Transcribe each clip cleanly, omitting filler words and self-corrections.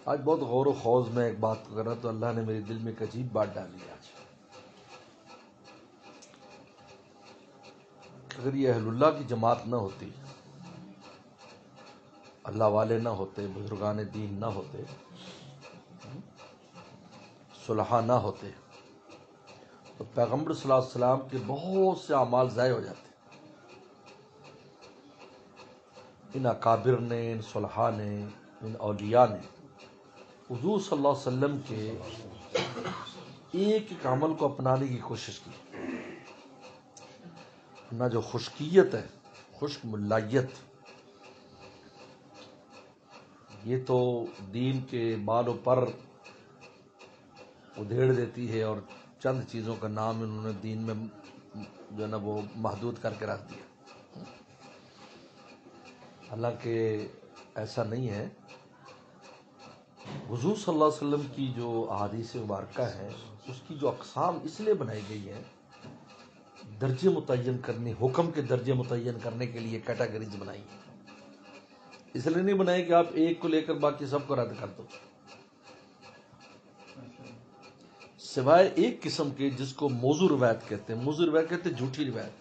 آج بہت غور و خوض میں ایک بات کر رہا تو اللہ نے میرے دل میں ایک عجیب بات ڈالی آج. اگر یہ اہل اللہ کی جماعت نہ ہوتی، اللہ والے نہ ہوتے، بزرگان دین نہ ہوتے، صلحاء نہ ہوتے، تو پیغمبر صلی اللہ علیہ وسلم کے بہت سے اعمال ضائع ہو جاتے. ان اکابر نے، ان صلحاء نے، ان اولیاء نے حضور صلی اللہ علیہ وسلم کے ایک ایک عمل کو اپنانے کی کوشش کی. نہ جو خشکیت ہے، خشک ملائیت، یہ تو دین کے بالوں پر ادھیڑ دیتی ہے، اور چند چیزوں کا نام انہوں نے دین میں جو ہے نا وہ محدود کر کے رکھ دیا. حالانکہ ایسا نہیں ہے. حضور صلی اللہ علیہ وسلم کی جو احادیث مبارکہ ہے، اس کی جو اقسام اس لیے بنائی گئی ہے، درجے متعین کرنے، حکم کے درجے متعین کرنے کے لیے کیٹاگریز بنائی ہیں. اس لیے نہیں بنائی کہ آپ ایک کو لے کر باقی سب کو رد کر دو، سوائے ایک قسم کے جس کو موضوع روایت کہتے ہیں. موضوع روایت کہتے ہیں جھوٹی روایت،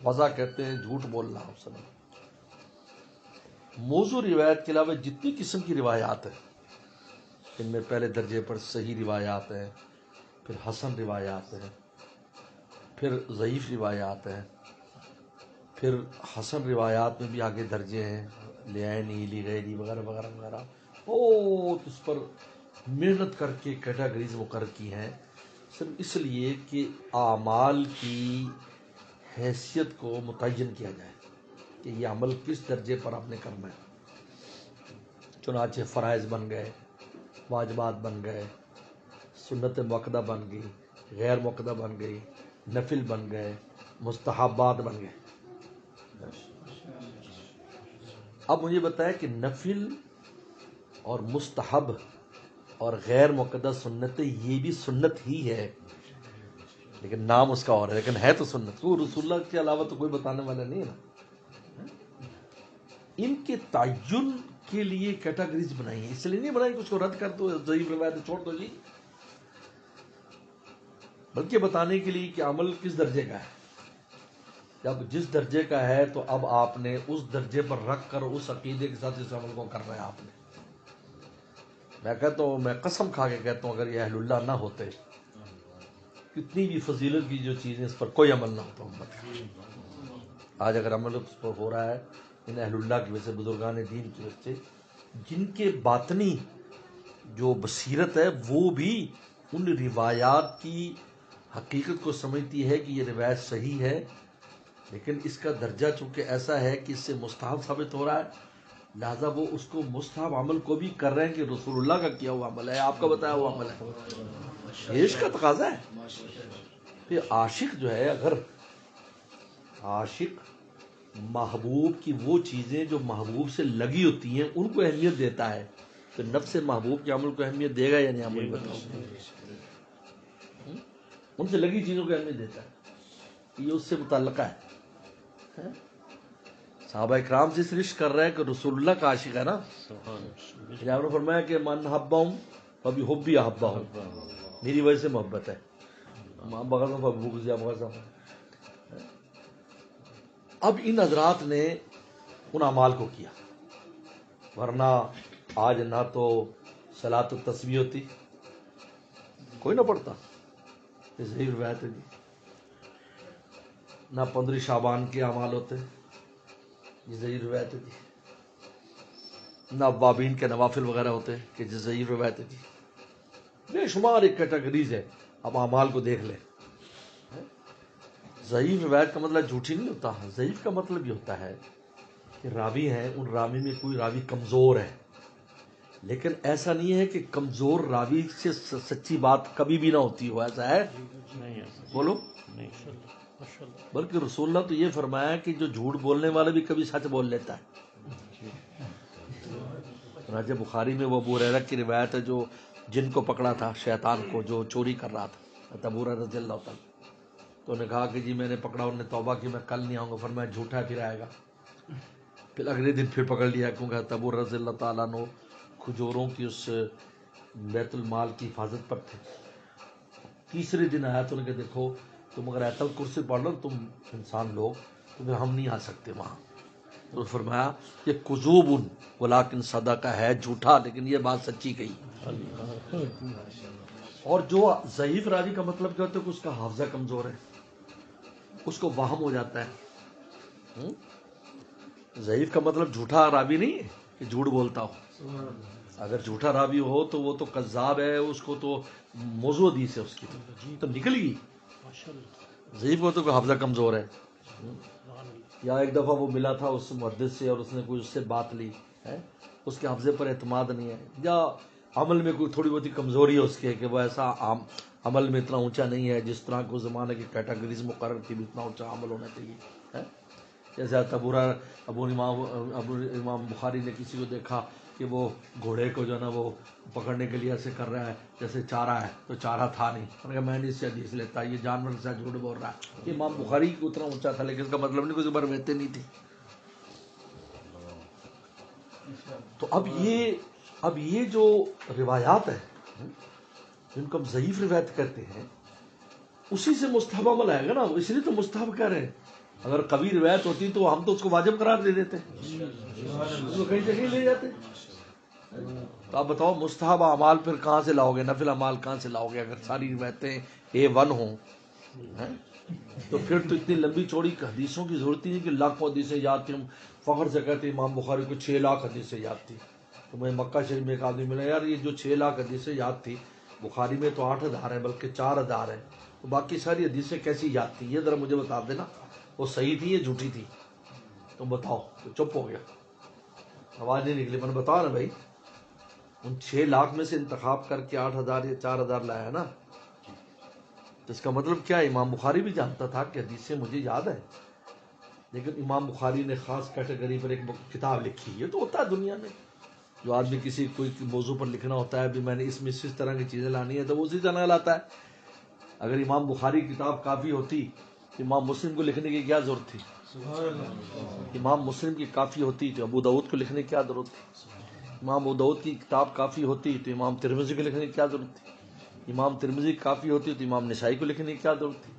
وضع کہتے ہیں جھوٹ بولنا. موضوع روایت کے علاوہ جتنی قسم کی روایات ہیں، ان میں پہلے درجے پر صحیح روایات ہیں، پھر حسن روایات ہیں، پھر ضعیف روایات ہیں، پھر حسن روایات میں بھی آگے درجے ہیں، لعینی، لغیری وغیرہ وغیرہ وغیرہ. بہت اس پر محنت کر کے کیٹاگریز مقرر کی ہیں، صرف اس لیے کہ اعمال کی حیثیت کو متعین کیا جائے کہ یہ عمل کس درجے پر آپ نے کرنا ہے. چنانچہ فرائض بن گئے، واجبات بن گئے، سنت مؤکدہ بن گئی، غیر مؤکدہ بن گئی، نفل بن گئے، مستحبات بن گئے. اب مجھے بتایا کہ نفل اور مستحب اور غیر مؤکدہ سنتیں یہ بھی سنت ہی ہے، لیکن نام اس کا اور ہے، لیکن ہے تو سنت. وہ رسول اللہ کے علاوہ تو کوئی بتانے والا نہیں ہے نا. ان کے تعین کے لیے کیٹاگریز بنائی ہیں، اس لیے نہیں بنائی کہ اس کو رد کر دو، ضعیف روایت چھوڑ دو جی، بلکہ بتانے کے لیے کہ عمل کس درجے کا ہے. جب جس درجے کا ہے تو اب آپ نے اس درجے پر رکھ کر اس عقیدے کے ساتھ اس عمل کو کرنا ہے آپ نے. میں کہتا ہوں، میں قسم کھا کے کہتا ہوں، اگر یہ اہل اللہ نہ ہوتے، کتنی بھی فضیلت کی جو چیزیں، اس پر کوئی عمل نہ ہوتا امت کا. آج اگر عمل اس پر ہو رہا ہے ان اہل اللہ کی وجہ سے، بزرگان دین کی وجہ سے، جن کے باطنی جو بصیرت ہے وہ بھی ان روایات کی حقیقت کو سمجھتی ہے کہ یہ روایت صحیح ہے، لیکن اس کا درجہ چونکہ ایسا ہے کہ اس سے مستحب ثابت ہو رہا ہے، لہذا وہ اس کو مستحب عمل کو بھی کر رہے ہیں کہ رسول اللہ کا کیا ہوا عمل ہے، آپ کا بتایا ہوا عمل ہے. یہ اس کا تقاضا ہے. پھر عاشق جو ہے، اگر عاشق محبوب کی وہ چیزیں جو محبوب سے لگی ہوتی ہیں ان کو اہمیت دیتا ہے، تو نفس محبوب کے عمل کو اہمیت دے گا یا نہیں؟ عمل بتاؤ، ان سے لگی چیزوں کو اہمیت دیتا ہے، یہ اس سے متعلقہ ہے. صحابہ اکرام سے اس رشک کر رہا ہے کہ رسول اللہ کا عاشق ہے نا. آپ نے فرمایا کہ من حبہم فبحبی احبہم، میری وجہ سے محبت ہے، بغض فبغضی ابغض. اب ان حضرات نے ان اعمال کو کیا، ورنہ آج نہ تو صلاۃ التسبیح ہوتی، کوئی نہ پڑھتا، یہ صحیح روایت ہے جی. نہ 15 شعبان کے اعمال ہوتے، یہ صحیح روایت ہے جی. نہ اوابین کے نوافل وغیرہ ہوتے کہ یہ صحیح روایت ہے جی. بے شمار ایک کیٹیگریز ہے. اب اعمال کو دیکھ لیں. ضعیف روایت کا مطلب جھوٹی نہیں ہوتا. ضعیف کا مطلب یہ ہوتا ہے کہ راوی ہیں، ان راوی میں کوئی راوی کمزور ہے، لیکن ایسا نہیں ہے کہ کمزور راوی سے سچی بات کبھی بھی نہ ہوتی ہو. ایسا ہے؟ بولو. بلکہ رسول اللہ تو یہ فرمایا کہ جو جھوٹ بولنے والا بھی کبھی سچ بول لیتا ہے. راجہ بخاری میں وہ ابو ہریرہ کی روایت ہے جو جن کو پکڑا تھا، شیطان کو جو چوری کر رہا تھا، ابو ہریرہ رضی اللہ تعالیٰ. تو انہوں نے کہا کہ جی میں نے پکڑا، انہوں نے توبہ کی میں کل نہیں آؤں گا، فرمایا جھوٹا ہے پھر آئے گا. پھر اگلے دن پھر پکڑ لیا، کیونکہ ابو رضی اللہ تعالیٰ عنہ کھجوروں کی اس بیت المال کی حفاظت پر تھے. تیسرے دن آیا تو انہوں نے کہا دیکھو تم اگر آیت الکرسی پڑھ لو تم انسان لوگ تو پھر ہم نہیں آ سکتے وہاں. تو فرمایا یہ کذوب ولیکن صدقہ ہے، جھوٹا لیکن یہ بات سچی کہی. اور جو ضعیف راوی کا مطلب کیا ہوتا ہے کہ اس کا حافظہ کمزور ہے، اس کو وہم ہو جاتا ہے. ضعیف کا مطلب جھوٹا راوی نہیں ہے کہ جھوٹ بولتا ہو. اگر جھوٹا راوی ہو تو وہ تو کذاب ہے، اس کو تو موضوع حدیث ہے اس کی تو نکل گئی. ضعیف کو تو حافظہ کمزور ہے. یا ایک دفعہ وہ ملا تھا اس محدث سے اور اس نے کوئی اس سے بات لی ہے، اس کے حافظے پر اعتماد نہیں ہے، یا عمل میں کوئی تھوڑی بہت کمزوری ہے اس کے کہ وہ ایسا عمل میں اتنا اونچا نہیں ہے جس طرح کو زمانے کی کیٹیگریز مقرر کی بھی اتنا اونچا عمل ہونا چاہیے ہے. جیسے ابو امام بخاری نے کسی کو دیکھا کہ وہ گھوڑے کو جو ہے نا وہ پکڑنے کے لیے ایسے کر رہا ہے جیسے چارہ ہے، تو چارہ تھا نہیں. انہوں نے کہا میں نہیں اس سے حدیث لیتا، یہ جانور سے جھوٹ بول رہا ہے. یہ امام بخاری کو اتنا اونچا تھا لیکن اس کا مطلب نہیں کہ اس پر روایتیں نہیں تھی. تو اب یہ جو روایات ہیں جن کو ہم ضعیف روایت کہتے ہیں اسی سے مستحب عمل آئے گا نا. اس لیے تو مستحب کہہ رہے ہیں. اگر قوی روایت ہوتی تو ہم تو اس کو واجب قرار دے دیتے، اس کو کئی جگہ لے جاتے. تو آپ بتاؤ مستحب اعمال پھر کہاں سے لاؤ گے، نفل اعمال کہاں سے لاؤ گے اگر ساری روایتیں A1 ہوں؟ تو پھر تو اتنی لمبی چوڑی حدیثوں کی ضرورت ہی نہیں کہ لاکھوں حدیثیں یاد تھی. ہم فخر سے کہتے امام بخاری کو 6 لاکھ حدیثیں یاد تھی. تو مجھے مکہ شریف میں ایک آدمی ملا، یار یہ جو 6 لاکھ حدیثیں یاد تھی بخاری میں تو 8,000 ہیں بلکہ 4,000 ہیں، تو باقی ساری حدیثیں کیسی یاد تھی؟ یہ ذرا مجھے بتا دینا، وہ صحیح تھی یا جھوٹی تھی؟ تم بتاؤ. تو چپ ہو گیا، آواز نہیں نکلی. میں نے بتایا نا بھائی ان 6 لاکھ میں سے انتخاب کر کے 8,000 یا 4,000 لایا نا. تو اس کا مطلب کیا ہے؟ امام بخاری بھی جانتا تھا کہ حدیثیں مجھے یاد ہیں، لیکن امام بخاری نے خاص کیٹیگری پر ایک کتاب لکھی. یہ تو ہوتا ہے دنیا میں، جو آدمی کسی کوئی موضوع پر لکھنا ہوتا ہے، ابھی میں نے اس میں اس طرح کی چیزیں لانی ہے تو وہ اسی طرح لاتا ہے. اگر امام بخاری کی کتاب کافی ہوتی تو امام مسلم کو لکھنے کی کیا ضرورت تھی؟ امام مسلم کی کافی ہوتی تو ابو داؤد کو لکھنے کی کیا ضرورت تھی؟ امام ابو داؤد کی کتاب کافی ہوتی تو امام ترمذی کو لکھنے کی کیا ضرورت تھی؟ امام ترمذی کافی ہوتی تو امام نسائی کو لکھنے کی کیا ضرورت تھی؟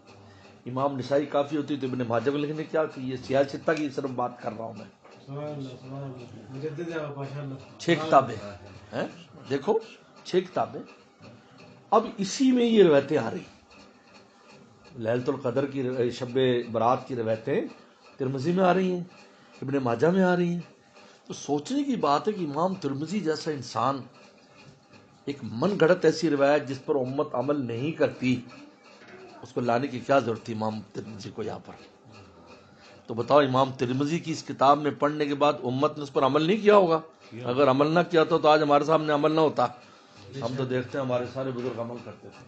امام نسائی کافی ہوتی تو ابن ماجہ کو لکھنے کی کیا تھی؟ یہ سیاہ ستہ کی صرف بات کر رہا ہوں میں. 6 کتابیں ہیں، دیکھو 6 کتابیں. اب اسی میں یہ روایتیں آ رہی، لیلۃ القدر کی شب برات کی روایتیں ترمذی میں آ رہی ہیں، ابن ماجہ میں آ رہی ہیں. تو سوچنے کی بات ہے کہ امام ترمذی جیسا انسان ایک من گھڑت ایسی روایت جس پر امت عمل نہیں کرتی اس کو لانے کی کیا ضرورت تھی امام ترمذی کو یہاں پر؟ تو بتاؤ امام ترمذی کی اس کتاب میں پڑھنے کے بعد امت نے اس پر عمل نہیں کیا ہوگا؟ اگر عمل نہ کیا تو آج ہمارے سامنے عمل نہ ہوتا. ہم تو دیکھتے ہیں ہمارے سارے بزرگ عمل کرتے تھے.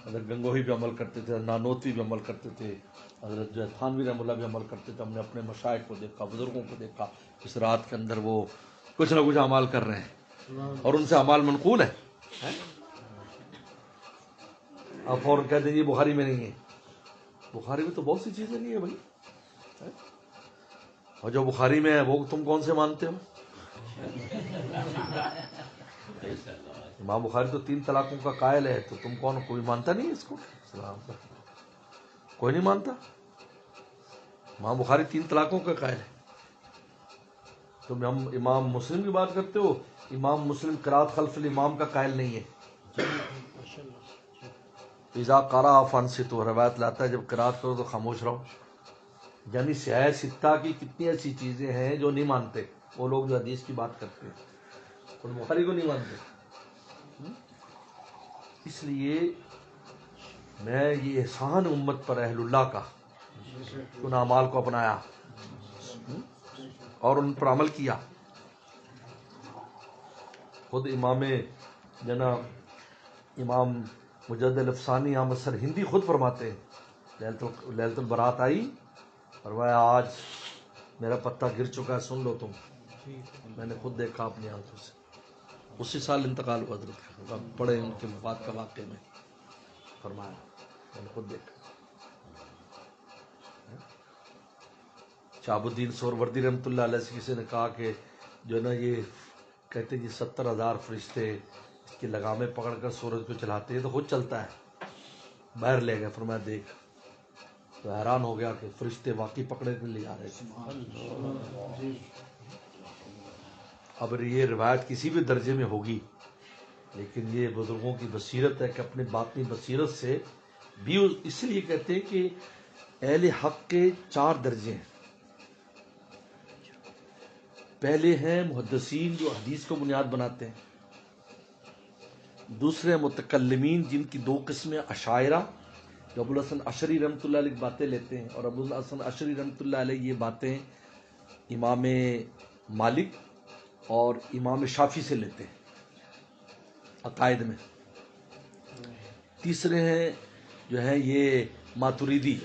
حضرت گنگوہی بھی عمل کرتے تھے، نانوتوی بھی عمل کرتے تھے، حضرت جو تھانوی رحمہ اللہ بھی عمل کرتے تھے. ہم نے اپنے مشائخ کو دیکھا، بزرگوں کو دیکھا اس رات کے اندر وہ کچھ نہ کچھ اعمال کر رہے ہیں اور ان سے اعمال منقول ہیں. آپ فوراً کہہ دیں یہ بخاری میں نہیں ہے. بخاری میں تو بہت سی چیزیں نہیں ہیں بھائی، اور جو بخاری میں ہے وہ تم کون سے مانتے ہو؟ امام بخاری تو 3 طلاقوں کا قائل ہے، تو تم کون؟ کوئی مانتا نہیں اس کو؟ کوئی نہیں مانتا. امام بخاری 3 طلاقوں کا قائل ہے. تم ہم امام مسلم کی بات کرتے ہو، امام مسلم قرات خلف الامام کا قائل نہیں ہے. اذا قرأ فانصتوا روایت لاتا ہے جب قرات کرو تو خاموش رہو. یعنی سیاہ ستہ کی کتنی ایسی چیزیں ہیں جو نہیں مانتے وہ لوگ جو حدیث کی بات کرتے ہیں، اور بخاری کو نہیں مانتے. اس لیے میں یہ احسان امت پر اہل اللہ کا ان اعمال کو اپنایا اور ان پر عمل کیا. خود امام جناب امام مجدد افسانی احمد سرہندی خود فرماتے ہیں لیلۃ البرات آئی اور وہ آج میرا پتہ گر چکا ہے، سن لو تم. میں نے خود دیکھا اپنی آنکھوں سے. اسی سال انتقال ہوا حضرت کا، پڑے ان کے وفات کا واقعے میں فرمایا. میں نے خود دیکھا. شہاب الدین سہروردی رحمۃ اللہ علیہ سے کسی نے کہا کہ جو ہے نا یہ کہتے ہیں 70,000 فرشتے اس کی لگامیں پکڑ کر سورج کو چلاتے ہیں تو خود چلتا ہے. باہر لے گئے، فرمایا دیکھ. تو حیران ہو گیا کہ فرشتے واقعی پکڑے کے لیے آ رہے تھے. اب یہ روایت کسی بھی درجے میں ہوگی، لیکن یہ بزرگوں کی بصیرت ہے کہ اپنے باطنی بصیرت سے بھی. اس لیے کہتے ہیں کہ اہل حق کے 4 درجے ہیں. پہلے ہیں محدثین جو حدیث کو بنیاد بناتے ہیں. دوسرے متکلمین جن کی 2 قسمیں، اشاعرہ جو ابو الحسن اشعری رحمۃ اللہ علیہ باتیں لیتے ہیں، اور ابو الحسن اشعری رحمۃ اللہ علیہ یہ باتیں امام مالک اور امام شافعی سے لیتے ہیں عقائد میں. تیسرے ہیں جو ہیں یہ ماتریدی،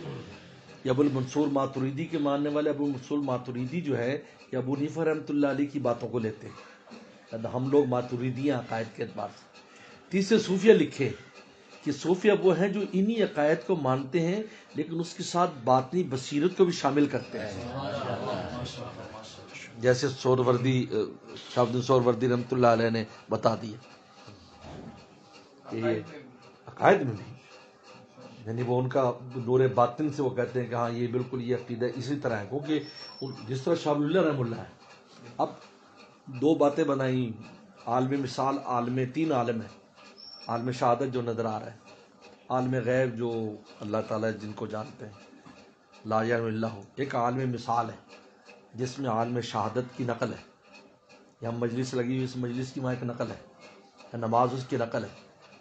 یہ ابو المنصور ماتریدی کے ماننے والے. ابو المنصور ماتریدی جو ہے یہ ابو حنیفہ رحمۃ اللہ علیہ کی باتوں کو لیتے ہیں. ہم لوگ ماتریدی ہیں عقائد کے اعتبار سے. تیسرے صوفیہ لکھے کہ صوفیہ وہ ہیں جو انہی عقائد کو مانتے ہیں لیکن اس کے ساتھ باطنی بصیرت کو بھی شامل کرتے ہیں، جیسے سہروردی شہاب الدین سہروردی رحمۃ اللہ علیہ نے بتا دیا کہ یہ عقائد میں بھی، یعنی وہ ان کا نور باطن سے وہ کہتے ہیں کہ ہاں یہ بالکل یہ عقیدہ اسی طرح ہے. کیونکہ جس طرح شاہ ولی اللہ رحمہ اللہ ہے، اب 2 باتیں بنائیں، عالم مثال، 3 عالم ہیں. عالم شہادت جو نظر آ رہا ہے، عالم غیب جو اللہ تعالیٰ جن کو جانتے ہیں لا یعلم الا ہو. ایک عالم مثال ہے جس میں عالم شہادت کی نقل ہے. یہاں مجلس لگی ہوئی، اس مجلس کی وہاں ایک نقل ہے، نماز اس کی نقل ہے.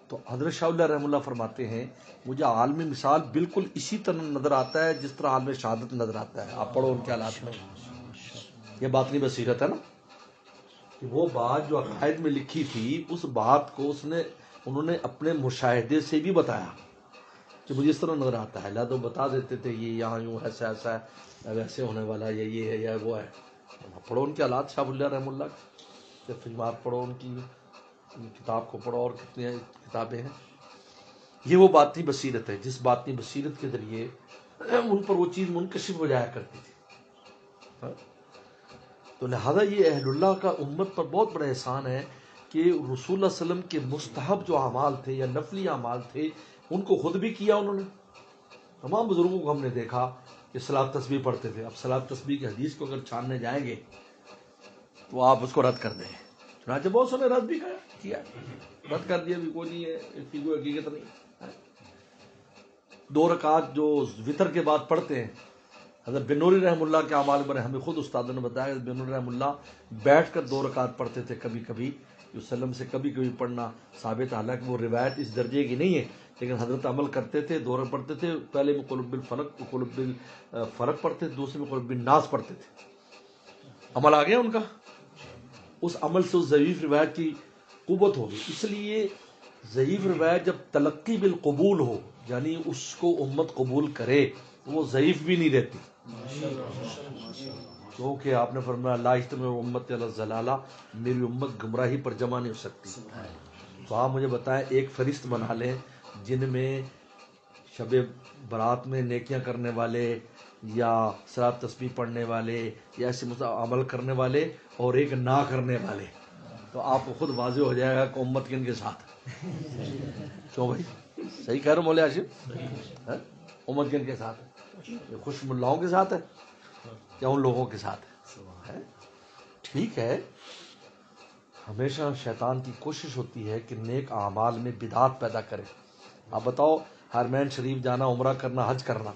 تو حضرت شاہ اللہ رحمہ اللہ فرماتے ہیں مجھے عالم مثال بالکل اسی طرح نظر آتا ہے جس طرح عالم شہادت نظر آتا ہے. آپ پڑھو ان کے حالات میں. یہ باطنی بصیرت ہے نا کہ وہ بات جو عقائد میں لکھی تھی اس بات کو انہوں نے اپنے مشاہدے سے بھی بتایا کہ مجھے اس طرح نظر آتا ہے. اللہ تو بتا دیتے تھے یہ یہاں یوں ایسا ایسا ہے، ویسے ہونے والا ہے، یہ ہے یا وہ ہے. پڑھو ان کے حالات شاہ اللہ رحمہ اللہ، جب فجمات پڑھو ان کی کتاب کو پڑھو، اور کتنی کتابیں ہیں. یہ وہ باطنی بصیرت ہے جس باطنی بصیرت کے ذریعے ان پر وہ چیز منکشف ہو جایا کرتی تھی. تو لہذا یہ اہل اللہ کا امت پر بہت بڑا احسان ہے کہ رسول اللہ صلی اللہ علیہ وسلم کے مستحب جو اعمال تھے یا نفلی اعمال تھے ان کو خود بھی کیا انہوں نے. تمام بزرگوں کو ہم نے دیکھا کہ صلاۃ تسبیح پڑھتے تھے. اب صلاۃ تسبیح کی حدیث کو اگر چھاننے جائیں گے تو آپ اس کو رد کر دیں. چنانچہ بہت سو نے رد بھی کیا، رد کر دیا بھی کوئی نہیں ہے، اس کی کوئی حقیقت نہیں. 2 رکعت جو وطر کے بعد پڑھتے ہیں، حضرت بن نوری رحم اللہ کے اعمال میں ہمیں خود استاد نے بتایا کہ بن نوری رحم اللہ بیٹھ کر 2 رکعت پڑھتے تھے. کبھی کبھی وسلم سے کبھی کبھی پڑھنا ثابت، حالانکہ وہ روایت اس درجے کی نہیں ہے، لیکن حضرت عمل کرتے تھے. 2 رکعت پڑھتے تھے، پہلے میں قل بالفلق پڑھتے تھے، دوسرے میں قل بالناس پڑھتے تھے. عمل آ گیا ان کا، اس عمل سے اس ضعیف روایت کی قوت ہوگی. اس لیے ضعیف روایت جب تلقی بالقبول ہو، یعنی اس کو امت قبول کرے، وہ ضعیف بھی نہیں رہتی. کیونکہ آپ نے فرمایا لا اجتمع امت علی الضلالہ، میری امت گمراہی پر جمع نہیں ہو سکتی. تو آپ مجھے بتائیں ایک فہرست بنا لیں جن میں شب برات میں نیکیاں کرنے والے یا صلاۃ تسبیح پڑھنے والے یا ایسے عمل کرنے والے اور ایک نہ کرنے والے، تو آپ کو خود واضح ہو جائے گا کہ امت کن کے ساتھ ہے. کیوں بھائی صحیح کہہ رہا ہوں مولوی ہاشم؟ امت کن کے ساتھ ہے؟ یہ خوش ملاؤں کے ساتھ ہے یا ان لوگوں کے ساتھ ہے؟ ٹھیک ہے، ہمیشہ شیطان کی کوشش ہوتی ہے کہ نیک اعمال میں بدعات پیدا کرے. آپ بتاؤ حرمین شریف جانا، عمرہ کرنا، حج کرنا،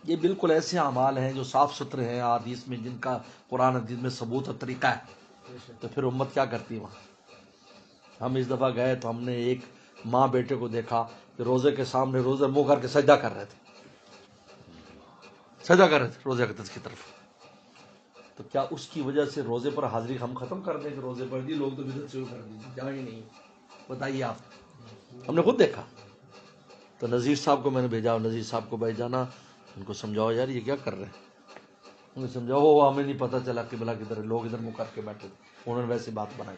یہ بالکل ایسے اعمال ہیں جو صاف ستھرے ہیں حدیث میں، جن کا قرآن حدیث میں ثبوت اور طریقہ ہے. تو پھر امت کیا کرتی ہے وہاں؟ ہم اس دفعہ گئے تو ہم نے ایک ماں بیٹے کو دیکھا کہ روزے کے سامنے روزے منہ کر کے سجدہ کر رہے تھے روزے اقدس کی طرف. تو کیا اس کی وجہ سے روزے پر حاضری ہم ختم کر دیں کہ روزے پر دی لوگ تو بدعت شروع کر دی جا ہی نہیں؟ بتائیے آپ. ہم نے خود دیکھا. تو نذیر صاحب کو میں نے بھیجا، نذیر صاحب کو بھائی جانا ان کو سمجھاؤ یار یہ کیا کر رہے ہیں. انہیں سمجھاؤ، ہمیں نہیں پتہ چلا کہ بلا کدھر، لوگ ادھر منہ کر کے بیٹھے تھے. انہوں نے ویسی بات بنائی،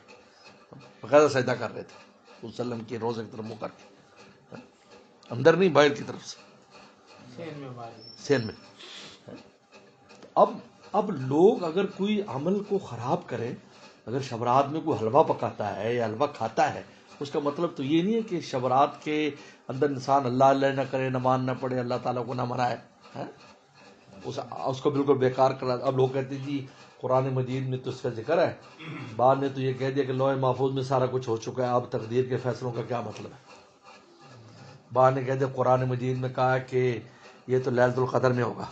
باقاعدہ سجدہ کر رہے تھے وسلم کی روزے کی طرف منہ کر کے. اندر نہیں باہر کی طرف سے، سین میں۔ اب لوگ اگر کوئی عمل کو خراب کرے، اگر شبرات میں کوئی حلوہ پکاتا ہے یا حلوہ کھاتا ہے، اس کا مطلب تو یہ نہیں ہے کہ شبرات کے اندر انسان اللہ اللہ نہ کرے، نماز نہ پڑھے، اللہ تعالیٰ کو نہ منائے، اس کو بالکل بیکار کرا۔ اب لوگ کہتے ہیں جی قرآن مجید میں تو اس کا ذکر ہے، بعد نے تو یہ کہہ دیا کہ لوح محفوظ میں سارا کچھ ہو چکا ہے، اب تقدیر کے فیصلوں کا کیا مطلب ہے؟ بعد نے کہہ دیا قرآن مجید میں کہا کہ یہ تو لیلۃ القدر میں ہوگا،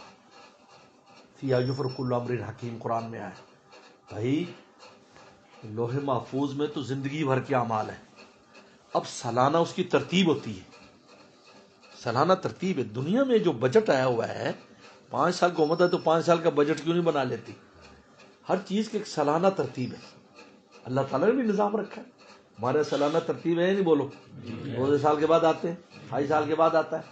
فیہا یفرق کل امر حکیم قرآن میں آئے۔ بھائی لوح محفوظ میں تو زندگی بھر کے اعمال ہیں، اب سالانہ اس کی ترتیب ہوتی ہے، سالانہ ترتیب ہے۔ دنیا میں جو بجٹ آیا ہوا ہے، 5 سال کو ہوتا ہے تو 5 سال کا بجٹ کیوں نہیں بنا لیتی؟ ہر چیز کی ایک سالانہ ترتیب ہے، اللہ تعالیٰ نے بھی نظام رکھا ہے۔ ہمارے سالانہ ترتیب ہے نہیں بولو، روزے سال کے بعد آتے ہیں، 2.5 سال کے بعد آتا ہے،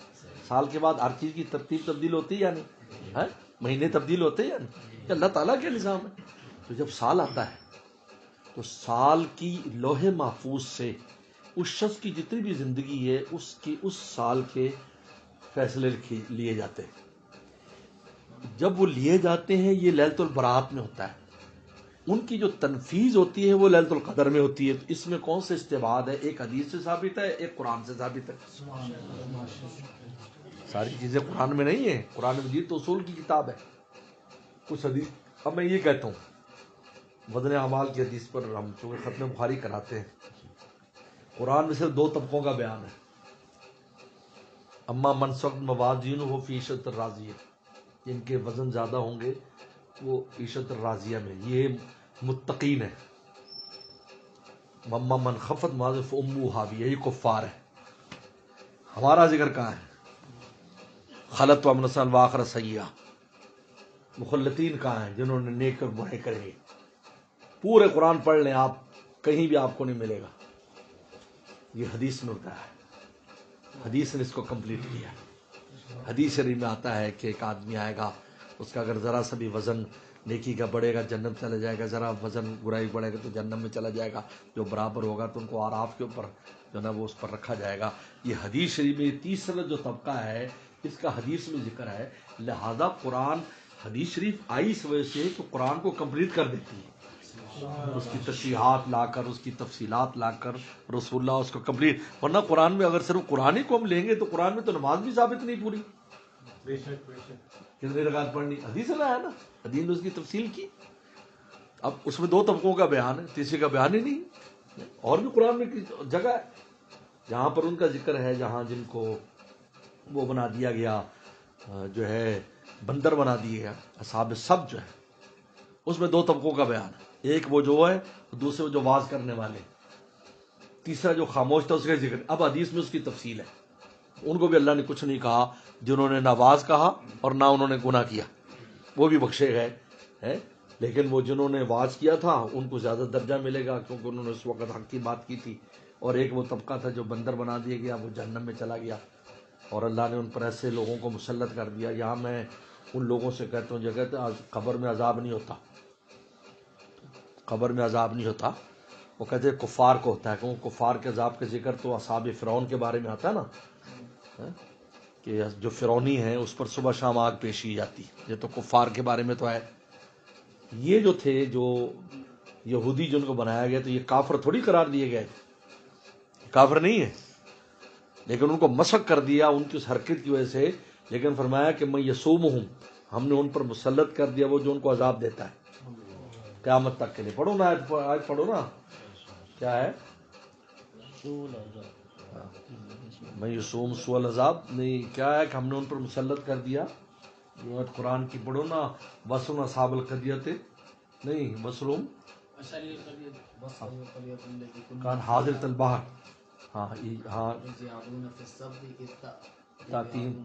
سال کے بعد ہر چیز کی ترتیب تبدیل ہوتی ہے یا نہیں ہے؟ مہینے تبدیل ہوتے ہیں یا نہیں؟ یہ اللہ تعالیٰ کے نظام ہے۔ تو جب سال آتا ہے تو سال کی لوح محفوظ سے اس شخص کی جتنی بھی زندگی ہے اس سال کے فیصلے لیے جاتے ہیں۔ جب وہ لیے جاتے ہیں یہ لیلۃ البراۃ میں ہوتا ہے، ان کی جو تنفیذ ہوتی ہے وہ لیلۃ القدر میں ہوتی ہے۔ تو اس میں کون سے استبعاد ہے؟ ایک حدیث سے ثابت ہے، ایک قرآن سے ثابت ہے۔ ساری چیزیں قرآن میں نہیں ہیں، قرآن مجید تو اصول کی کتاب ہے۔ کچھ حدیث، اب میں یہ کہتا ہوں وزن اعمال کی حدیث پر ہم چونکہ ختم بخاری کراتے ہیں، قرآن میں صرف 2 طبقوں کا بیان ہے، اما من ثقلت موازینہ فی عیشۃ راضیہ، جن کے وزن زیادہ ہوں گے وہ عیشت راضیہ میں، یہ متقین ہے۔ اما من خفت موازینہ فامہ ہاویہ، یہ کفار ہے۔ ہمارا ذکر کہاں ہے؟ خلط و من واخر سیئہ، مخلطین کہاں ہیں؟ جنہوں نے نیک اور برے کرے۔ پورے قرآن پڑھ لیں آپ، کہیں بھی آپ کو نہیں ملے گا۔ یہ حدیث میں ہوتا ہے، حدیث نے اس کو کمپلیٹ کیا ہے۔ حدیث شریف میں آتا ہے کہ ایک آدمی آئے گا، اس کا اگر ذرا سا بھی وزن نیکی کا بڑھے گا جنت چلا جائے گا، ذرا وزن برائی بڑھے گا تو جہنم میں چلا جائے گا، جو برابر ہوگا تو ان کو آراف کے اوپر جو ہے نا وہ اس پر رکھا جائے گا۔ یہ حدیث شریف میں 30 جو طبقہ ہے اس کا حدیث میں ذکر ہے، لہذا قرآن حدیث شریف آئی اس وجہ سے کہ قرآن کو کمپلیٹ کر دیتی ہے، اس کی تشریحات لا کر، اس کی تفصیلات لا کر رسول اللہ اس کو کمپلیٹ۔ ورنہ قرآن میں اگر صرف قرآن ہی کو ہم لیں گے تو قرآن میں تو نماز بھی ثابت نہیں پوری، کتنی رکعت پڑھنی، حدیث میں آیا نا، حدیث نے اس کی تفصیل کی۔ اب اس میں 2 طبقوں کا بیان ہے، تیسرے کا بیان ہی نہیں۔ اور بھی قرآن میں جگہ ہے جہاں پر ان کا ذکر ہے، جہاں جن کو وہ بنا دیا گیا، جو ہے بندر بنا دیے گیا، اصحاب سب جو ہے، اس میں 2 طبقوں کا بیان ہے، ایک وہ جو ہے، دوسرے وہ جو واز کرنے والے، تیسرا جو خاموش تھا اس کا ذکر۔ اب حدیث میں اس کی تفصیل ہے، ان کو بھی اللہ نے کچھ نہیں کہا، جنہوں نے نہ واز کہا اور نہ انہوں نے گناہ کیا وہ بھی بخشے گئے، لیکن وہ جنہوں نے واز کیا تھا ان کو زیادہ درجہ ملے گا کیونکہ انہوں نے اس وقت حق کی بات کی تھی، اور ایک وہ طبقہ تھا جو بندر بنا دیا گیا، وہ جہنم میں چلا گیا، اور اللہ نے ان پر ایسے لوگوں کو مسلط کر دیا۔ یہاں میں ان لوگوں سے کہتا ہوں جو کہتے ہیں قبر میں عذاب نہیں ہوتا، قبر میں عذاب نہیں ہوتا، وہ کہتے ہیں کفار کو ہوتا ہے، کیونکہ کفار کے عذاب کا ذکر تو اصحاب فرعون کے بارے میں آتا ہے نا، کہ جو فرعونی ہیں اس پر صبح شام آگ پیش کی جاتی، یہ تو کفار کے بارے میں تو ہے۔ یہ جو تھے جو یہودی جن کو بنایا گیا تو یہ کافر تھوڑی قرار دیے گئے، کافر نہیں ہے، لیکن ان کو مسخ کر دیا ان کی اس حرکت کی وجہ سے۔ لیکن فرمایا کہ میں یسومہم، ہم نے ان پر مسلط کر دیا وہ جو ان کو عذاب دیتا ہے قیامت تک کے لیے۔ پڑھو نا آج پڑھو نا، کیا ہے؟ میں یسوم سوء العذاب نہیں، کیا ہے کہ ہم نے ان پر مسلط کر دیا، قرآن کی پڑھو نا، وصل اصحاب القریۃ، نہیں وصلهم کان حاضرۃ البحر، ہاں ہاں تأتیہم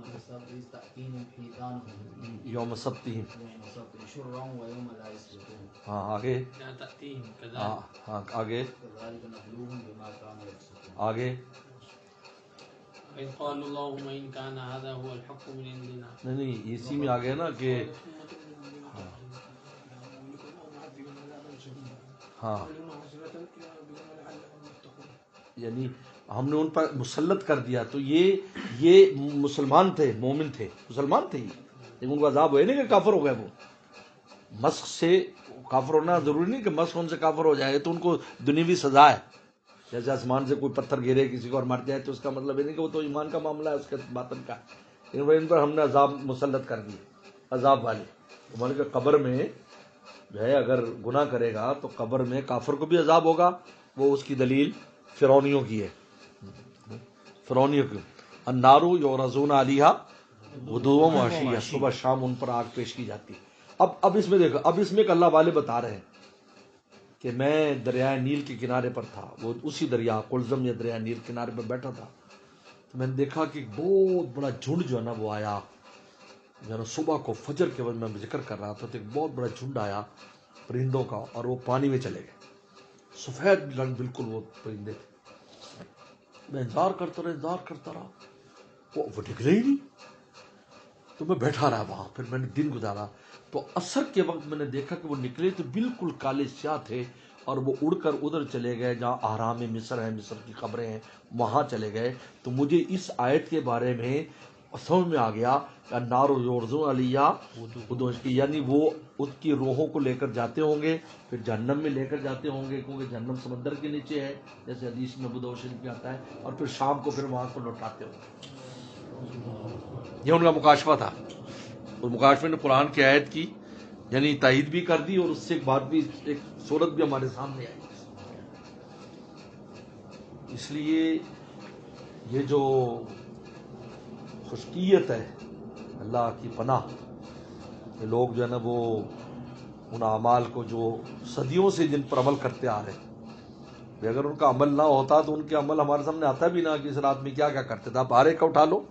یوم سبتہم، ہاں آگے، ہاں آگے آگے، نہیں اسی میں آگے نا کہ ہاں یعنی ہم نے ان پر مسلط کر دیا. تو یہ مسلمان تھے، مومن تھے، مسلمان تھے لیکن ان کو عذاب ہوئے نہیں کہ کافر ہو گئے. وہ مسخ سے کافر ہونا ضروری نہیں کہ مسخ ان سے کافر ہو جائے، تو ان کو دنیوی سزا ہے. جیسے آسمان سے کوئی پتھر گرے کسی کو اور مر جائے تو اس کا مطلب یہ نہیں کہ وہ تو ایمان کا معاملہ ہے، اس کے باطن کا. لیکن ان پر ہم نے عذاب مسلط کر دیے، عذاب والے. تو کہ قبر میں جو ہے اگر گناہ کرے گا تو قبر میں کافر کو بھی عذاب ہوگا. وہ اس کی دلیل فرعونیوں کی ہے، فرعونیوں کی. النار یعرضون علیہا غدوا وعشیا، صبح شام ان پر آگ پیش کی جاتی ہے. اب اس میں دیکھو، اب اس میں ایک اللہ والے بتا رہے ہیں کہ میں دریائے نیل کے کنارے پر تھا. وہ اسی دریا قلزم یا دریائے نیل کنارے پر بیٹھا تھا. تو میں نے دیکھا کہ ایک بہت بڑا جھنڈ جو ہے نا وہ آیا. جو صبح کو فجر کے وقت میں ذکر کر رہا تھا تو ایک بہت بڑا جھنڈ آیا پرندوں کا، اور وہ پانی میں چلے گئے. سفید رنگ بالکل وہ پرندے تھے. میں انتظار کرتا رہا وہ نکلے ہی نہیں. تو میں بیٹھا رہا وہاں. پھر میں نے دن گزارا تو عصر کے وقت میں نے دیکھا کہ وہ نکلے تو بالکل کالے سیاہ تھے، اور وہ اڑ کر ادھر چلے گئے جہاں احرام مصر ہیں، مصر کی قبریں ہیں، وہاں چلے گئے. تو مجھے اس آیت کے بارے میں سمجھ میں آ گیا کہ النار یعرضون علیہا غدوا، یعنی وہ اس کی روحوں کو لے کر جاتے ہوں گے، پھر جہنم میں لے کر جاتے ہوں گے کیونکہ جہنم سمندر کے نیچے ہے جیسے حدیث میں ابو داؤد شریف میں آتا ہے، اور پھر شام کو پھر وہاں کو لوٹاتے ہوں گے. یہ ان کا مکاشفہ تھا. اور مکاشفے نے قرآن کی آیت کی یعنی تائید بھی کر دی، اور اس سے ایک بات بھی، ایک صورت بھی ہمارے سامنے آئی. اس لیے یہ جو خشکیت ہے، اللہ کی پناہ، کہ لوگ جو ہے نا وہ ان اعمال کو جو صدیوں سے جن پر عمل کرتے آ رہے ہیں، اگر ان کا عمل نہ ہوتا تو ان کے عمل ہمارے سامنے آتا بھی نہ کہ اس رات میں کیا کیا کرتے تھے. آپ ہر ایک کا اٹھا لو،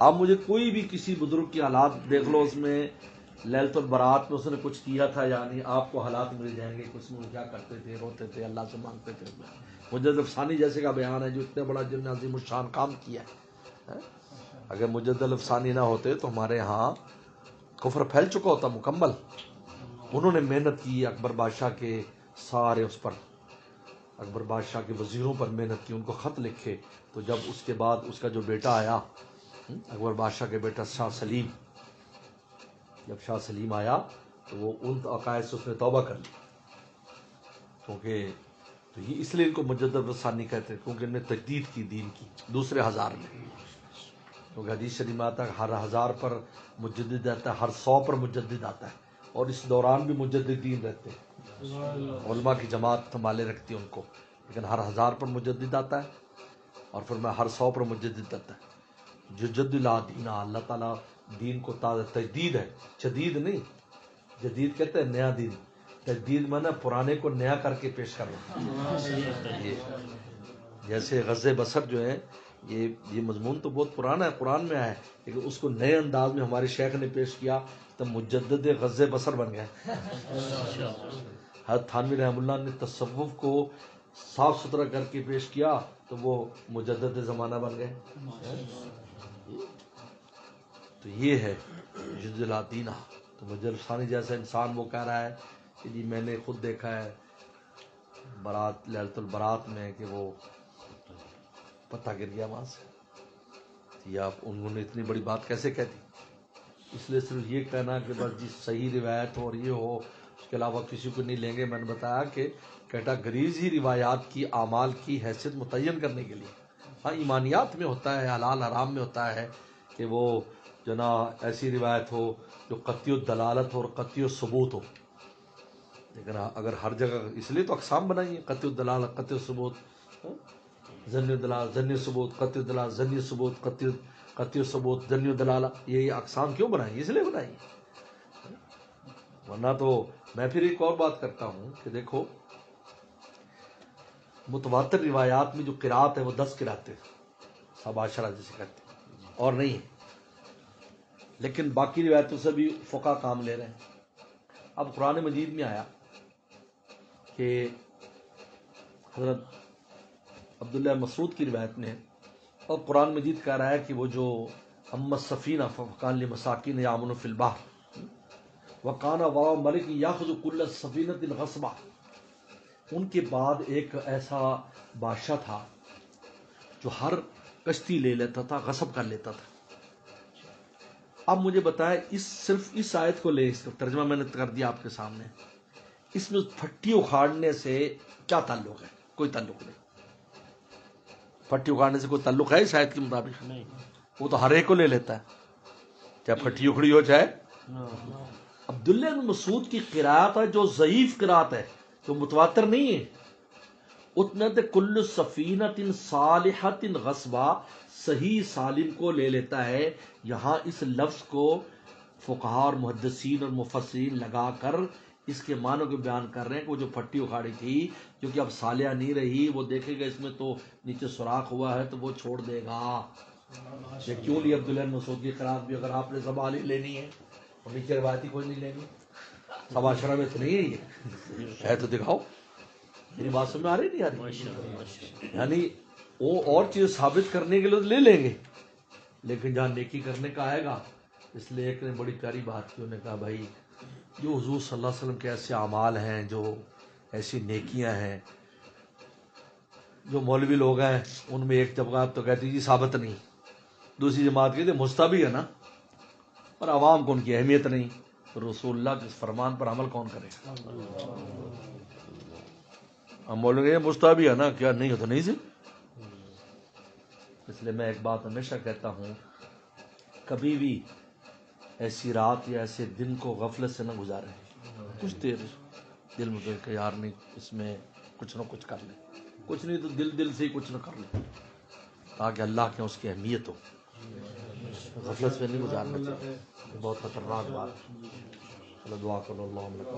آپ مجھے کوئی بھی کسی بزرگ کی حالات دیکھ لو، اس میں لیلۃ البرات میں اس نے کچھ کیا تھا یا نہیں، آپ کو حالات مل جائیں گے. کچھ میں کیا کرتے تھے، روتے تھے، اللہ سے مانگتے تھے. مجدد افسانی جیسے کا بیان ہے جو اتنے بڑا جن نے عظیم الشان کام کیا ہے. اگر مجدد افسانی نہ ہوتے تو ہمارے ہاں کفر پھیل چکا ہوتا مکمل. انہوں نے محنت کی اکبر بادشاہ کے سارے اس پر، اکبر بادشاہ کے وزیروں پر محنت کی، ان کو خط لکھے. تو جب اس کے بعد اس کا جو بیٹا آیا، اکبر بادشاہ کے بیٹا شاہ سلیم، جب شاہ سلیم آیا تو وہ ان عقائد سے اس نے توبہ کر لی. کیونکہ تو یہ اس لیے ان کو مجدد ثانی کہتے ہیں کیونکہ انہوں نے تجدید کی دین کی دوسرے ہزار میں. کیونکہ حدیث شریف میں آتا ہے ہر ہزار پر مجدد آتا ہے، ہر 100 پر مجدد آتا ہے، اور اس دوران بھی مجددین رہتے ہیں. علماء کی جماعت سنبھالے رکھتی ہے ان کو، لیکن ہر 1000 پر مجدد آتا ہے، اور پھر میں ہر 100 پر مجدد آتا ہے. جدد لا دین، اللہ تعالیٰ دین کو تجدید ہے، جدید نہیں. جدید کہتے ہیں نیا دین، تجدید مانا پرانے کو نیا کر کے پیش کرنا. جیسے غزِ بصر جو ہے یہ مضمون تو بہت پرانا ہے، قرآن میں آیا ہے، لیکن اس کو نئے انداز میں ہمارے شیخ نے پیش کیا تو مجدد غزِ بصر بن گئے. حضرت تھانوی رحمہ اللہ نے تصوف کو صاف ستھرا کر کے پیش کیا تو وہ مجدد زمانہ بن گئے. تو یہ ہے جد لا دینہ. تو مجدد ثانی جیسا انسان وہ کہہ رہا ہے کہ جی میں نے خود دیکھا ہے برات لیلۃ البرات میں کہ وہ پتہ گر گیا وہاں سے. یا انہوں نے اتنی بڑی بات کیسے کہہ دی؟ اس لیے صرف یہ کہنا کہ بس جی صحیح روایت ہو اور یہ ہو، اس کے علاوہ کسی کو نہیں لیں گے. میں نے بتایا کہ کیٹاگریز ہی روایات کی اعمال کی حیثیت متعین کرنے کے لیے. ہاں ایمانیات میں ہوتا ہے، حلال حرام میں ہوتا ہے کہ وہ جو نا ایسی روایت ہو جو قطعی الدلالت ہو اور قطعی الثبوت ہو. لیکن اگر ہر جگہ، اس لیے تو اقسام بنائی ہیں، قطعی الدلالت، قطعی الثبوت، ظنی الدلالت، ظنی الثبوت، قطعی الدلالت، ظنی الثبوت، قطعی الثبوت، ظنی الدلالت. یہ اقسام کیوں بنائی؟ اس لیے بنائی. ورنہ تو میں پھر ایک اور بات کرتا ہوں کہ دیکھو متواتر روایات میں جو قرات ہے وہ 10 قراتیں سب عشرہ جسے کہتے ہیں اور نہیں ہے، لیکن باقی روایتوں سے بھی فقہ کام لے رہے ہیں. اب قرآن مجید میں آیا کہ حضرت عبداللہ مسعود کی روایت میں، اور قرآن مجید کہہ رہا ہے کہ وہ جو اما السفینہ فکان لمساکین یامنون فی البحر وکان وراء ملک یاخذ کل سفینۃ غصبا. ان کے بعد ایک ایسا بادشاہ تھا جو ہر کشتی لے لیتا تھا، غصب کر لیتا تھا۔ اب مجھے بتائیں، صرف اس آیت کو لے، اس کا ترجمہ میں نے کر دیا آپ کے سامنے، اس میں پھٹی اکھاڑنے سے کیا تعلق ہے؟ کوئی تعلق نہیں۔ پھٹی اکھاڑنے سے کوئی تعلق ہے اس آیت کے مطابق؟ نہیں۔ وہ تو ہر ایک کو لے لیتا ہے، چاہے پھٹی اکھڑی ہو چاہے۔ عبداللہ بن مسعود کی قرات ہے جو ضعیف قرات ہے، جو متواتر نہیں ہے، اتنت کل سفینۃ صالحۃ غصبا، صحیح سالم کو لے لیتا ہے۔ یہاں اس لفظ کو فقہاء اور محدثین اور مفسرین لگا کر اس کے معنی کو بیان کر رہے ہیں کہ وہ جو پھٹی اکھاڑی تھی، جو کہ اب صالحہ نہیں رہی، وہ دیکھے گا اس میں تو نیچے سوراخ ہوا ہے تو وہ چھوڑ دے گا۔ یہ کیوں لی عبداللہ بن مسعود کی قرات بھی؟ اگر آپ نے زبان ہی لینی ہے اور نیچے روایتی کوئی نہیں لینی، سب عشرہ میں تو نہیں ہے، یہ ہے تو دکھاؤ۔ میری بات سمجھ میں آ رہی نہیں آ رہی؟ یعنی وہ اور چیز ثابت کرنے کے لیے لے لیں گے، لیکن جہاں نیکی کرنے کا آئے گا، اس لیے ایک نے بڑی پیاری بات کی، انہوں نے کہا بھائی جو حضور صلی اللہ علیہ وسلم کے ایسے اعمال ہیں، جو ایسی نیکیاں ہیں، جو مولوی لوگ ہیں ان میں ایک جماعت تو کہتی جی ثابت نہیں، دوسری جماعت کہتی مستحبی ہے نا، اور عوام کو ان کی اہمیت نہیں، تو رسول اللہ کے اس فرمان پر عمل کون کرے گا؟ ہم بولیں گے یہ مستحبی ہے نا، کیا نہیں ہو تو نہیں سی۔ اس لیے میں ایک بات ہمیشہ کہتا ہوں، کبھی بھی ایسی رات یا ایسے دن کو غفلت سے نہ گزاریں، کچھ دیر دل میں کہ یار نہیں اس میں کچھ نہ کچھ کر لیں، کچھ نہیں تو دل سے ہی کچھ نہ کر لیں، تاکہ اللہ کے اس کی اہمیت ہو۔ غفلت سے نہیں گزارنا چاہیے، بہت خطرناک بات ہے۔ چلو دعا کرو، اللہم لک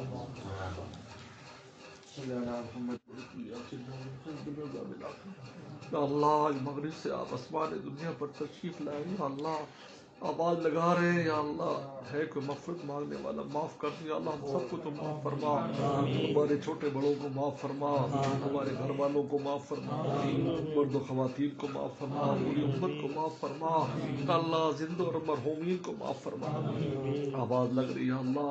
یا اللہ، مغرب سے آپ آسمان دنیا پر تشریف لائے، یا اللہ آواز لگا رہے ہیں، یا اللہ ہے کوئی مغفرت مانگنے والا معاف کر دیا، اللہ ہم سب کو تو معاف فرما، ہمارے چھوٹے بڑوں کو معاف فرما، ہمارے گھر والوں کو معاف فرما، مرد و خواتین کو معاف فرما، پوری امت کو معاف فرما، اللہ زندہ اور مرحومین کو معاف فرما۔ آواز لگ رہی ہے، اللہ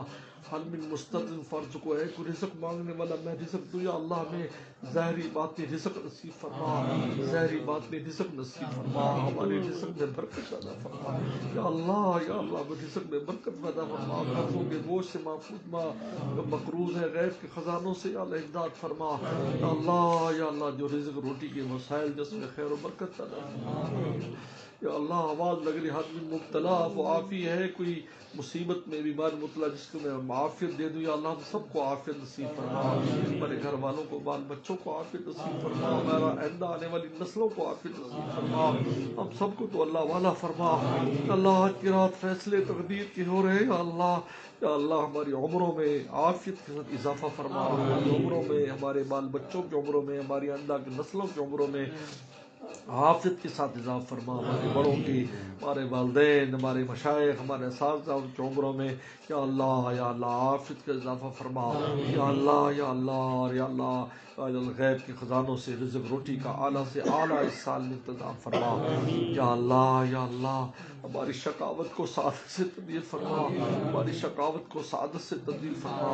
حل من مستدن فرض کو، ہے کوئی رزق مانگنے والا میں رزق دوں، یا اللہ ہمیں ظاہری باطنی رزق نصیب فرما، ظاہری باطنی رزق نصیب فرما، ہمارے رزق میں برکت پیدا فرما، یا اللہ ہمیں رزق میں برکت پیدا فرما، قرضوں کے بوجھ سے محفوظ مقروض ہے غیب کے خزانوں سے، یا اللہ امداد فرما، یا اللہ جو رزق روٹی کے مسائل جس میں خیر و برکت پیدا فرما، یا اللہ آواز لگ رہی حد میں مبتلا وہ عافی ہے، کوئی مصیبت میں بیمار مبتلا جس کو میں عافیت دے دوں، یا اللہ ہم سب کو عافیت نصیب فرما، ہمارے گھر والوں کو بال بچوں کو عافیت نصیب فرما، ہمارا آئندہ آنے والی نسلوں کو عافیت نصیب فرما، ہم سب کو تو اللہ والا فرما۔ اللہ آج کی رات فیصلے تقدیر کے ہو رہے ہیں، یا اللہ ہماری عمروں میں عافیت کے ساتھ اضافہ فرما، ہماری عمروں میں، ہمارے بال بچوں کی عمروں میں، ہماری آئندہ کی نسلوں کی عمروں میں عافیت کے ساتھ اضافہ فرما، ہمارے بڑوں کی، ہمارے والدین، ہمارے مشائخ، ہمارے اساتذہ ان کی عمروں میں یا اللہ عافیت کا اضافہ فرما، یا اللہ غیب کے خزانوں سے رزق روٹی کا اعلیٰ سے اعلیٰ اس سال میں انتظام فرما، یا اللہ ہماری شقاوت کو سعادت سے تبدیل فرما، ہماری شقاوت کو سعادت سے تبدیل فرما۔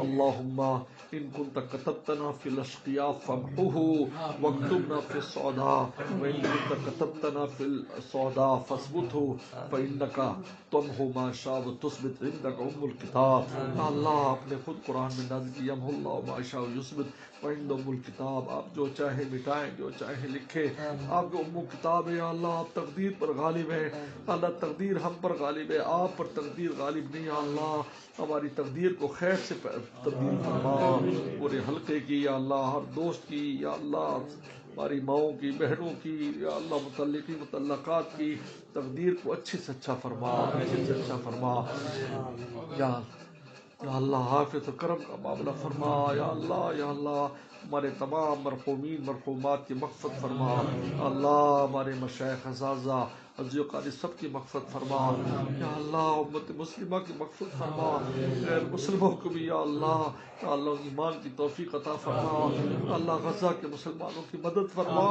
اللہم ان کنت کتبتنا فی الاشقیاء فامحوہ واکتبنا فی السعداء، وان کنت کتبتنا فی السعداء فاثبتہ فانک تمحو ما شاء وتثبت عندک الکتاب۔ اللہ آپ نے خود قرآن میں نازل کیا، یمحو اللہ ما یشاء ویثبت وعنده الکتاب، آپ جو چاہے مٹائیں، جو چاہے لکھے، آپ کو کتاب ہے، یا اللہ آپ تقدیر پر غالب ہے، اللہ تقدیر ہم پر غالب ہے، آپ پر تقدیر غالب نہیں، یا اللہ ہماری تقدیر کو خیر سے تبدیل فرما، پورے حلقے کی، یا اللہ ہر دوست کی، یا اللہ ہماری ماؤں کی، بہنوں کی، یا اللہ متعلقی متعلقات کی تقدیر کو اچھے سے اچھا فرما، اچھے سے اچھا فرما، یا اللہ حافظ و کرم کا معاملہ فرما، یا اللہ ہمارے تمام مرحومین مرحومات کی مغفرت فرما، اللہ ہمارے مشائخ اساتذہ حضرت قاری سب کی مغفرت فرما، یا اللہ امت مسلمہ کی مغفرت فرما، غیر مسلموں کو بھی یا اللہ ایمان کی توفیق عطا فرما، اللہ غزہ کے مسلمانوں کی مدد فرما،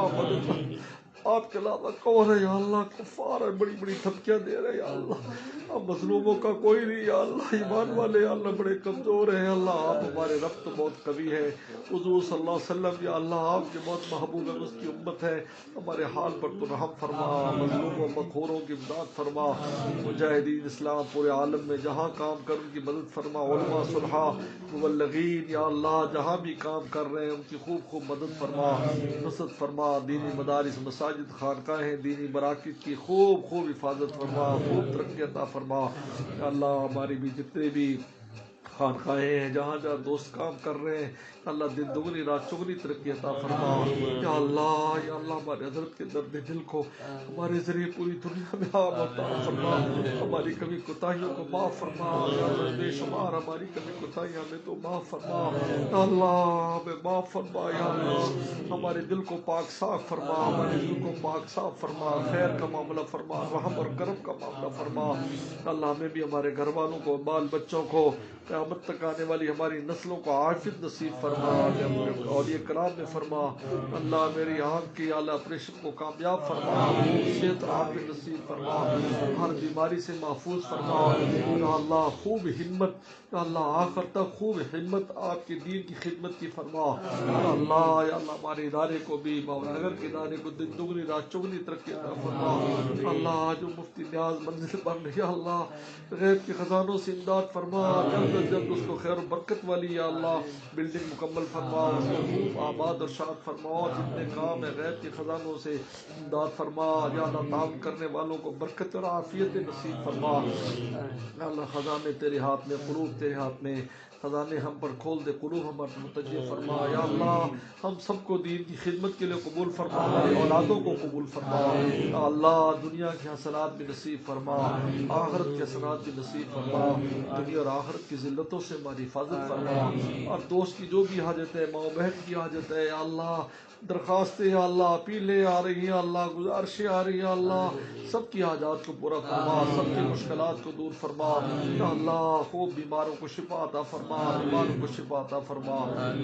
آپ کے علاوہ کون ہے یا اللہ؟ کفار ہے، بڑی بڑی دھمکیاں دے رہے ہیں یا اللہ، اب مظلوموں کا کوئی نہیں یا اللہ، ایمان والے یا اللہ بڑے کمزور ہیں یا اللہ، آپ ہمارے رب تو بہت قوی ہے، حضور صلی اللہ علیہ وسلم یا اللہ آپ کے بہت محبوب ہے، اس کی امت ہے، ہمارے حال پر تو رحم فرما، مظلوموں مقہوروں کی امداد فرما، مجاہدین اسلام پورے عالم میں جہاں کام کر ان کی مدد فرما، علماء صلحاء مبلغین یا اللہ جہاں بھی کام کر رہے ہیں ان کی خوب خوب مدد فرما، نصرت فرما، دینی مدارس مساجد خانقاہیں دینی مراکز کی خوب خوب حفاظت فرما، خوب ترقی عطا فرما یا اللہ، ہماری بھی جتنے بھی خانقاہیں ہیں جہاں جہاں دوست کام کر رہے ہیں اللہ، دن دگنی رات چگنی ترقی عطا فرما یا اللہ ہمارے حضرت کے درد دل کو ہمارے ذریعے پوری دنیا میں عام عطا فرما، ہماری کبھی کوتاہیوں کو معاف فرما یا اللہ، بے شمار ہماری کبھی کوتاہیاں ہمیں تو معاف فرما یا اللہ، ہمیں معاف فرما یا اللہ، ہمارے دل کو پاک صاف فرما، ہمارے دل کو پاک صاف فرما، خیر کا معاملہ فرما، رحم اور کرم کا معاملہ فرما اللہ، ہمیں بھی ہمارے گھر والوں کو بال بچوں کو قیامت تک آنے والی ہماری نسلوں کو عافیت نصیب فرما، اولیاء کرام میں فرما اللہ، میری آنکھ کی اعلیٰ آپریشن کو کامیاب فرما، صحت عافیت نصیب فرما، ہر بیماری سے محفوظ فرما یا اللہ، خوب ہمت یا اللہ، آخر تک خوب ہمت آپ کے دین کی خدمت کی فرما یا اللہ ہمارے ادارے کو بھی ماونگر کے ادارے کو دن دگنی رات چگنی ترقی عطا فرما اللہ، جو مفتی نیاز منزل بن رہی ہے اللہ، غیب کے خزانوں سے امداد فرما، جلد از جلد اس کو خیر و برکت والی یا اللہ بلڈنگ مکمل فرما، اس کو خوب آباد اور شاد فرما، جتنے کام ہے غیب کے خزانوں سے امداد فرما یا اللہ، تعاون کرنے والوں کو برکت اور عافیت نصیب فرما یا اللہ، خزانے تیرے ہاتھ میں، قلوب تیرے ہاتھ میں، خزانے ہم پر کھول دے، قلوب ہم پر متوجہ فرما یا اللہ، ہم سب کو دین کی خدمت کے لیے قبول فرما، ہماری اولادوں کو قبول فرما یا اللہ، دنیا کے حسنات بھی نصیب فرما، آخرت کے حسنات بھی نصیب فرما، دنیا اور آخرت کی ذلتوں سے ہماری حفاظت فرما، اور دوست کی جو بھی حاجت ہے، ماں بہن کی حاجت ہے یا اللہ، درخواستیں یا اللہ، اپیلیں آ رہی ہیں اللہ، گزارشیں آ رہی ہیں اللہ، سب کی حاجات کو پورا فرما، سب کی مشکلات کو دور فرما یا اللہ، خوب بیماروں کو شفا عطا فرما، بیماروں کو شفا عطا فرما،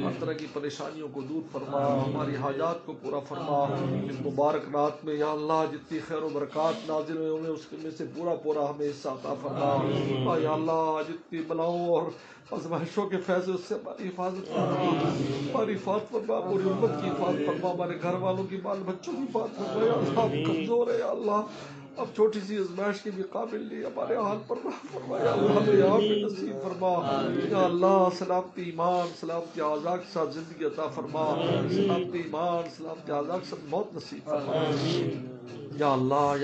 ہر طرح کی پریشانیوں کو دور فرما، ہماری حاجات کو پورا فرما، اس مبارک رات میں یا اللہ جتنی خیر و برکات نازل ہوئے ہمیں اس میں سے پورا پورا ہمیں حصہ عطا فرما یا اللہ، جتنی بلاؤں اور آزمائشوں کے فیض اس سے ہماری حفاظت فرما، ہماری حفاظت فرما، پوری امت کی حفاظت فرما، ہمارے گھر والوں کی بال بچوں کی حفاظت فرما یا اللہ، ہم کمزور ہے یا اللہ، اب چھوٹی سی آزمائش کے بھی قابل نہیں، ہمارے حال پر رحم فرما یا اللہ، ہمیں یہاں پہ نصیب فرما یا اللہ، سلامتی ایمان سلامتی اعضاء کے ساتھ زندگی عطا فرما، سلامتی ایمان سلامتی اعضاء کے ساتھ موت نصیب فرما یا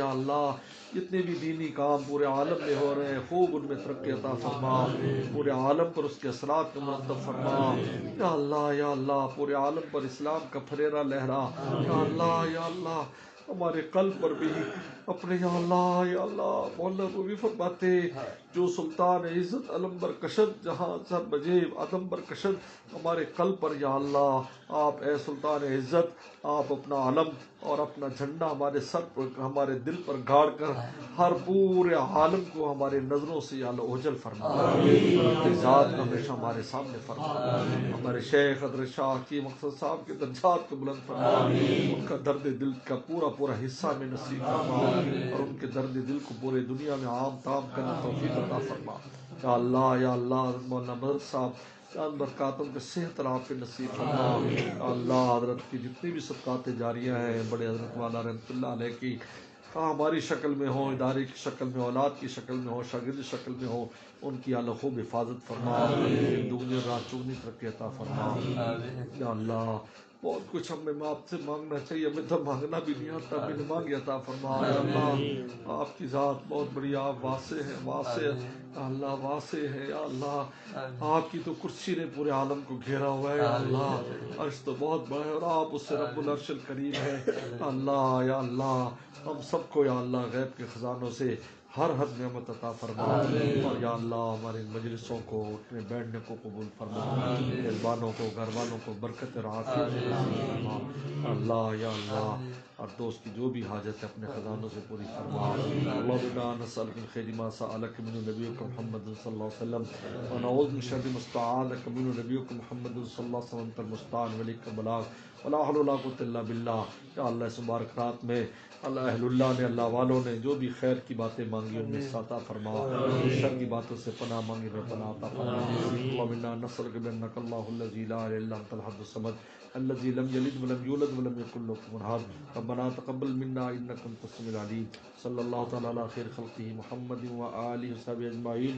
اللہ جتنے بھی دینی کام پورے عالم میں ہو رہے ہیں خوب ان میں ترقی عطا فرما، پورے عالم پر اس کے اثرات کو مرتب فرما یا اللہ پورے عالم پر اسلام کا پھریرا لہرا یا اللہ ہمارے قلب پر بھی اپنے یا اللہ مولانا کو بھی فرماتے جو سلطان عزت علم بر کشد جہاں سر بجیب عدم بر کشد، ہمارے قلب پر یا اللہ آپ اے سلطان عزت آپ اپنا علم اور اپنا جھنڈا ہمارے سر پر ہمارے دل پر گاڑ کر ہر پورے عالم کو ہمارے نظروں سے یا اللہ اوجل فرما، اپنی ذات ہمیشہ ہمارے سامنے فرما، ہمارے شیخ حضرت شاہ کی مقصد صاحب کے درجات کو بلند فرما، ان کا درد دل کا پورا حصہ میں نصیب فرما اور ان کے درد دل کو پورے دنیا میں عام تام کرنے توفیق عطا فرما یا اللہ مولانا مدرس صاحب چاند برکاتوں کے صحت اور عافیت نصیب فرما یا اللہ، حضرت کی جتنی بھی صدقات جاریہ ہیں بڑے حضرت والا رحمۃ اللہ علیہ کی ہماری شکل میں ہو، ادارے کی شکل میں، اولاد کی شکل میں ہو، شاگرد شکل میں ہو، ان کی اللہ خوب حفاظت فرما، دگنی رات چگنی ترقی عطا فرما یا اللہ، بہت کچھ ہمیں آپ سے مانگنا چاہیے، ہمیں تو مانگنا بھی نہیں آتا، بن مانگے عطا فرما یا اللہ، آپ کی ذات بہت بڑی، آپ واسع ہے واسع ہے یا اللہ، آپ کی تو کرسی نے پورے عالم کو گھیرا ہوا ہے یا اللہ، عرش تو بہت بڑا ہے اور آپ اس سے رب العرش الکریم ہے یا اللہ ہم سب کو یا اللہ غیب کے خزانوں سے ہر حد نعمت عطا فرما اور یا اللہ ہمارے مجلسوں کو اٹھنے بیٹھنے کو قبول فرما، میزبانوں کو گھر والوں کو برکت اور عافیت نصیب فرما یا اللہ، اور دوست کی جو بھی حاجت ہے اپنے خزانوں سے پوری فرما، اللہم انا نسألک من خیر ما سألک من نبیک محمد صلی اللہ علیہ وسلم ونعوذ من شر ما استعاذک من نبیک محمد صلی اللہ علیہ وسلم، انت المستعان ولیک البلاغ ولا حول ولا قوت الا باللہ. یا اللہ اس مبارک رات میں اللہ اہل اللہ نے اللہ والوں نے جو بھی خیر کی باتیں مانگی ان میں عطا فرما، شر کی باتوں سے پناہ مانگی میں پناہ عطا فرما. اللهم انا نسألك بانك الله الذي لا اله الا انت الاحد الصمد الذي لم يلد ولم يولد ولم يكن له كفوا احد. ربنا تقبل منا انك انت السميع العليم. صلی اللہ تعالی علی خیر خلقہ محمد و آلہ وصحبہ اجمعین.